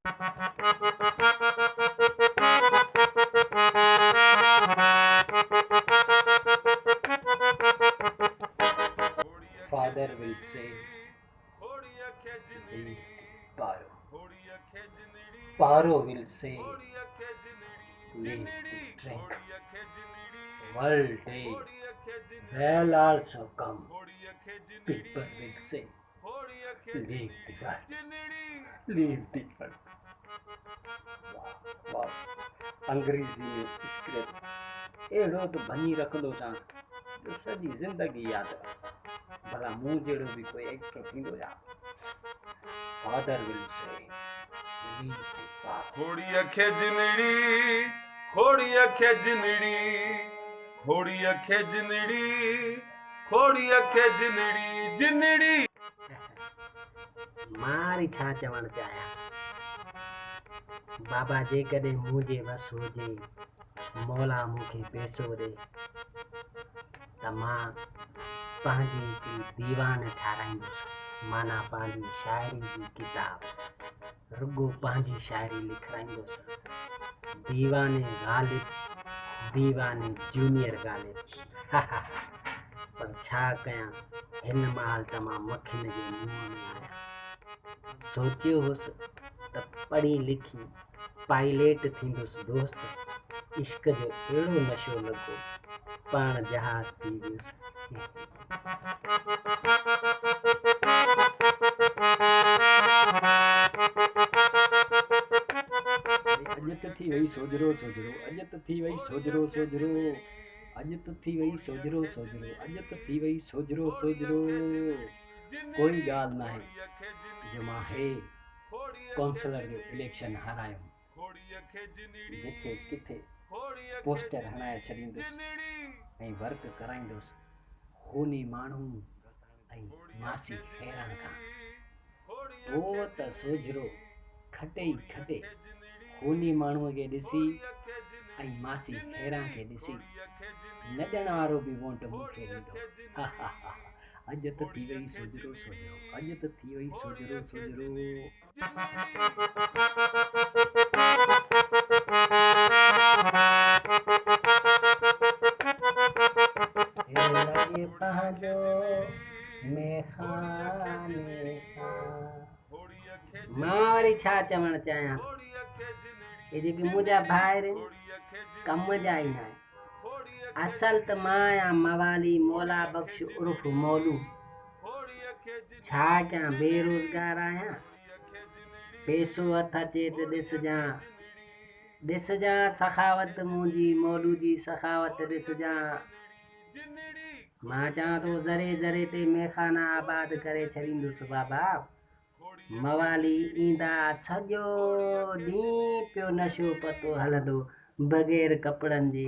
Father will say, leave Paro. Paro will say, leave to drink. One day will also come. People will say, leave the world. Leave the world. वाह वाह अंग्रेजी में script एड़ो तो बनी रखंदो सां जो सॼी ज़िंदगी यादि रहे भला मूं जहिड़ो बि कोई एक्टर थींदो या father will say leave the path खोड़ीअ खे जिनड़ी खोड़ीअ खे जिनड़ी खोड़ीअ खे जिनड़ी खोड़ीअ खे जिनड़ी जिनड़ी मारी छा चवण चाहियां बाबा जेकॾहिं मुंहिंजे वस हुजे मौला मूंखे पैसो ॾे त मां पंहिंजी हिकिड़ी दीवान ठाराईंदुसि माना पंहिंजी शाइरी जी किताब रुगो पंहिंजी शाइरी लिखाईंदुसि दीवाने ग़ालिब दीवाने जूनियर ग़ालिब पर छा कयां हिन महिल त मां मखिन जे मुंहं में आहियां सोचियो हुउसि त पढ़ी लिखी पायलट थींदुसि दोस्त इश्क जो अहिड़ो नशो लॻो पाण जहाज़ थी वियुसि अॼु त थी वई सोजरो सोजरो अॼु त थी वई सोजरो सोजरो अॼु त थी वई सोजरो सोजरो अॼु त थी वई सोजरो सोजरो कोई ॻाल्हि न आहे जो मां हे काउंसलर जो इलेक्शन हारायो जिथे किथे पोस्टर हणाए छॾींदुसि ऐं वर्क कराईंदुसि खूनी माण्हू ऐं मासी हैरान खां पोइ त सोजरो खटे ई खटे खूनी माण्हूअ खे ॾिसी ऐं मासी हैरान खे ॾिसी नचण वारो बि वोट मूंखे ॾींदो अॼु त थी वई सोजरो सोजरो अॼु त थी वई सोजरो सोजरो लॻे पंहिंजो मेखाने सां मां वरी छा चवणु चाहियां हे जेके मुंहिंजा भाइर कम जा ई न आहिनि असल त मां आहियां मवाली मौला बख़्श उर्फ़ मौलू छा कयां बेरोज़गार आहियां पैसो हथ अचे त ॾिसजां सखावत मुंहिंजी मौलू जी सखावत ॾिसजां मां चवां थो ज़रे ज़रे ते मेखाना आबाद करे छॾींदुसि बाबा मवाली ईंदा सॼो ॾींहुं पियो नशो पतो हलंदो बग़ैर कपिड़नि जे